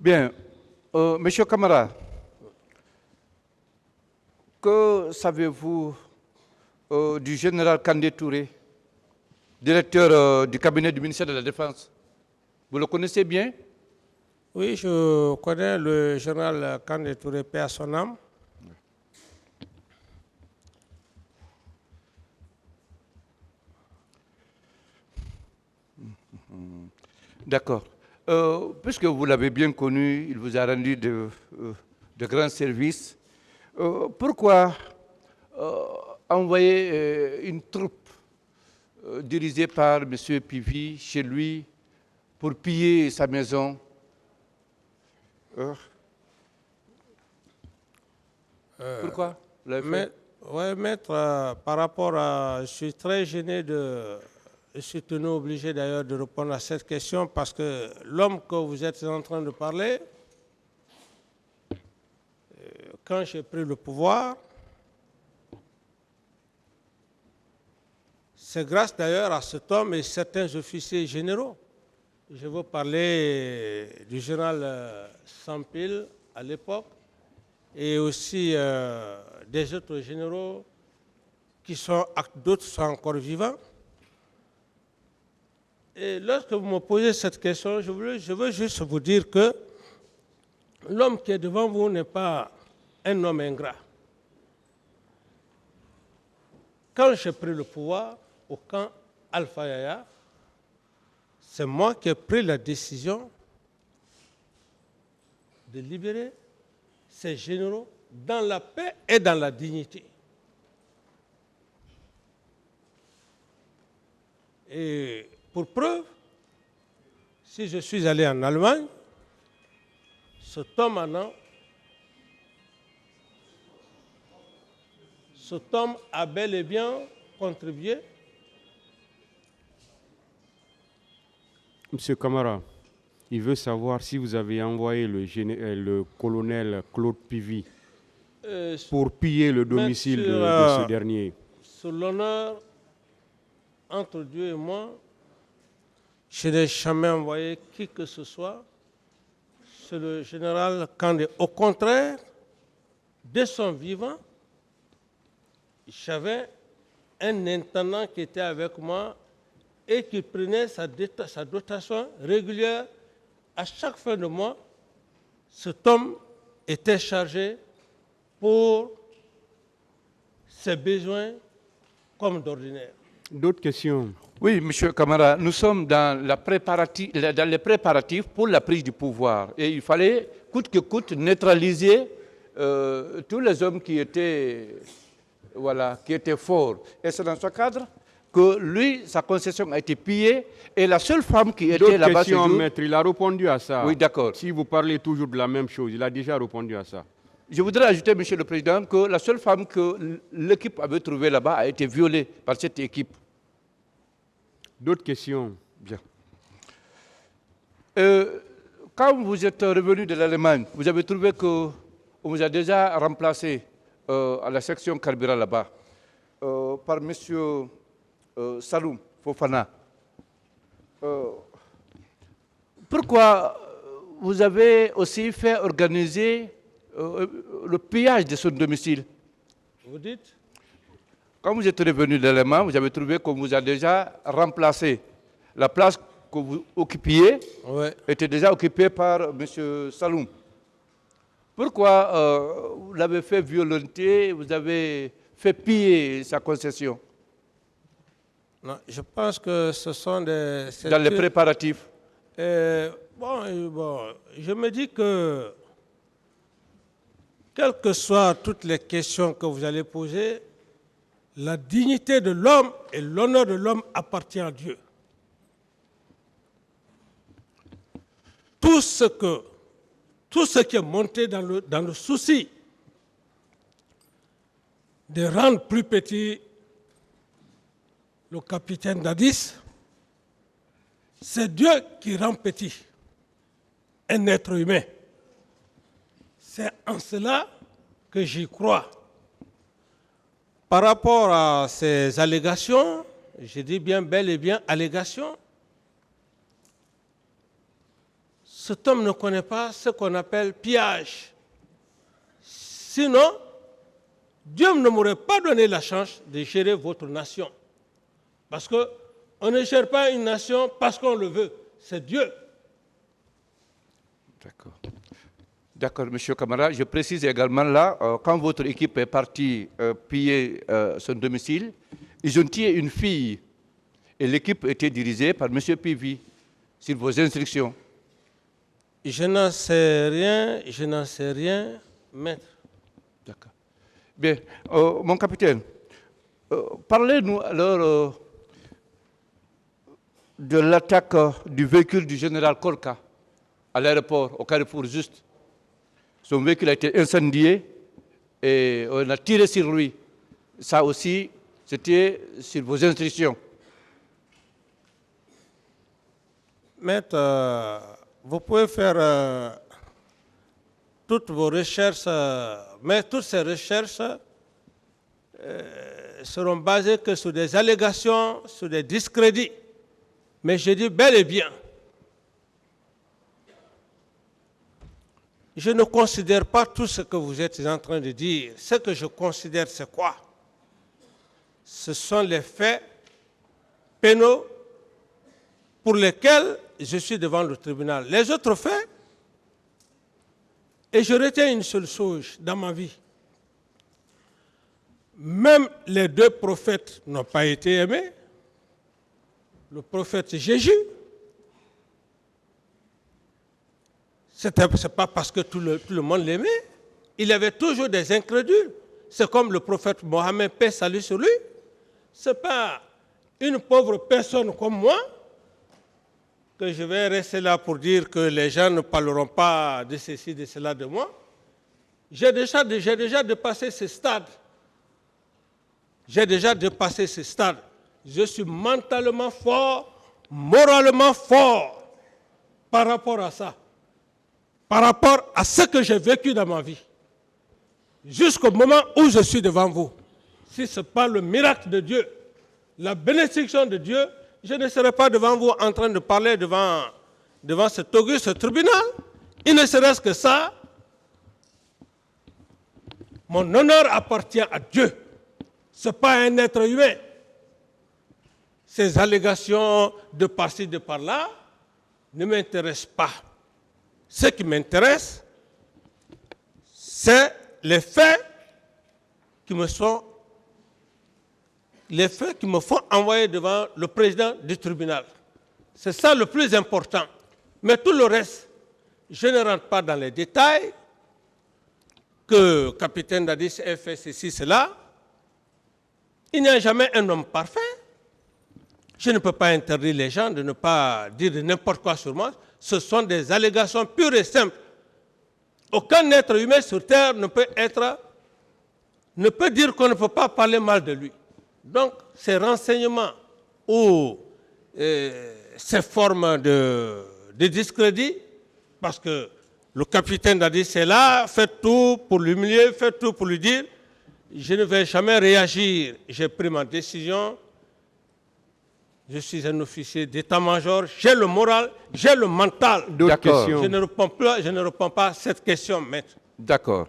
Bien. Monsieur Camara, que savez-vous du général Kandé Touré, directeur du cabinet du ministère de la Défense? Vous le connaissez bien? Oui, je connais le général Kandé Touré, paix à son âme. D'accord. Puisque vous l'avez bien connu, il vous a rendu de grands services. Pourquoi envoyer une troupe dirigée par M. Pivi chez lui pour piller sa maison? Pourquoi vous l'avez fait? Oui, maître, par rapport à... Je suis très gêné de... Je suis tenu obligé d'ailleurs de répondre à cette question parce que l'homme que vous êtes en train de parler, quand j'ai pris le pouvoir, c'est grâce d'ailleurs à cet homme et certains officiers généraux. Je veux parler du général Sampil à l'époque et aussi des autres généraux qui sont, d'autres sont encore vivants. Et lorsque vous me posez cette question, je veux juste vous dire que l'homme qui est devant vous n'est pas un homme ingrat. Quand j'ai pris le pouvoir au camp Alpha Yaya, c'est moi qui ai pris la décision de libérer ces généraux dans la paix et dans la dignité. Et pour preuve, si je suis allé en Allemagne, cet homme a bel et bien contribué. Monsieur Camara, il veut savoir si vous avez envoyé le colonel Claude Pivi pour piller le domicile de ce dernier. Sur l'honneur, entre Dieu et moi, je n'ai jamais envoyé qui que ce soit. C'est le général Kandé. Au contraire, dès son vivant, j'avais un intendant qui était avec moi et qui prenait sa dotation régulière. À chaque fin de mois, cet homme était chargé pour ses besoins comme d'ordinaire. D'autres questions? Oui, M. Camara, nous sommes dans les préparatifs pour la prise du pouvoir. Et il fallait, coûte que coûte, neutraliser tous les hommes qui étaient forts. Et c'est dans ce cadre que lui, sa concession a été pillée et la seule femme qui était là-bas... D'autres questions, maître, il a répondu à ça. Oui, d'accord. Si vous parlez toujours de la même chose, il a déjà répondu à ça. Je voudrais ajouter, Monsieur le Président, que la seule femme que l'équipe avait trouvée là-bas a été violée par cette équipe. D'autres questions? Bien. Quand vous êtes revenu de l'Allemagne, vous avez trouvé qu'on vous a déjà remplacé à la section carburant là-bas par M. Saloum Fofana. Pourquoi vous avez aussi fait organiser le pillage de son domicile? Vous dites? Quand vous êtes revenu de l'Allemagne, vous avez trouvé qu'on vous a déjà remplacé. La place que vous occupiez était déjà occupée par M. Saloum. Pourquoi vous l'avez fait violenter, vous avez fait piller sa concession? Non, je pense que ce sont des... Dans les préparatifs. Bon, je me dis que, quelles que soient toutes les questions que vous allez poser, la dignité de l'homme et l'honneur de l'homme appartient à Dieu. Tout ce qui est monté dans le souci de rendre plus petit le capitaine Dadis, c'est Dieu qui rend petit un être humain. C'est en cela que j'y crois. Par rapport à ces allégations, je dis bien bel et bien allégations, cet homme ne connaît pas ce qu'on appelle pillage. Sinon, Dieu ne m'aurait pas donné la chance de gérer votre nation. Parce qu'on ne gère pas une nation parce qu'on le veut. C'est Dieu. D'accord. D'accord, M. Camara. Je précise également là, quand votre équipe est partie piller son domicile, ils ont tué une fille. Et l'équipe était dirigée par M. Pivi, sur vos instructions. Je n'en sais rien, maître. D'accord. Bien, mon capitaine, parlez-nous alors de l'attaque du véhicule du général Korka à l'aéroport, au Carrefour Juste. Son véhicule a été incendié et on a tiré sur lui. Ça aussi, c'était sur vos instructions. Maître, vous pouvez faire toutes vos recherches, mais toutes ces recherches seront basées que sur des allégations, sur des discrédits. Mais je dis bel et bien, je ne considère pas tout ce que vous êtes en train de dire. Ce que je considère, c'est quoi? Ce sont les faits pénaux pour lesquels je suis devant le tribunal. Les autres faits, et je retiens une seule chose dans ma vie. Même les deux prophètes n'ont pas été aimés. Le prophète Jésus, ce n'est pas parce que tout le monde l'aimait. Il y avait toujours des incrédules. C'est comme le prophète Mohammed, paix salut sur lui. Ce n'est pas une pauvre personne comme moi que je vais rester là pour dire que les gens ne parleront pas de ceci, de cela de moi. J'ai déjà dépassé ce stade. J'ai déjà dépassé ce stade. Je suis mentalement fort, moralement fort par rapport à ça, par rapport à ce que j'ai vécu dans ma vie, jusqu'au moment où je suis devant vous. Si ce n'est pas le miracle de Dieu, la bénédiction de Dieu, je ne serai pas devant vous en train de parler devant cet auguste tribunal. Il ne serait-ce que ça. Mon honneur appartient à Dieu. Ce n'est pas un être humain. Ces allégations de par-ci, de par-là ne m'intéressent pas. Ce qui m'intéresse, c'est les faits qui me font envoyer devant le président du tribunal. C'est ça le plus important. Mais tout le reste, je ne rentre pas dans les détails, que le capitaine Dadis ait fait ceci, cela. Il n'y a jamais un homme parfait. Je ne peux pas interdire les gens de ne pas dire de n'importe quoi sur moi. Ce sont des allégations pures et simples. Aucun être humain sur terre ne peut dire qu'on ne peut pas parler mal de lui. Donc, ces renseignements ou ces formes de discrédit, parce que le capitaine a dit c'est là, faites tout pour l'humilier, faites tout pour lui dire, je ne vais jamais réagir. J'ai pris ma décision. Je suis un officier d'état-major, j'ai le moral, j'ai le mental. D'autres questions? Je ne réponds pas à cette question, maître. D'accord.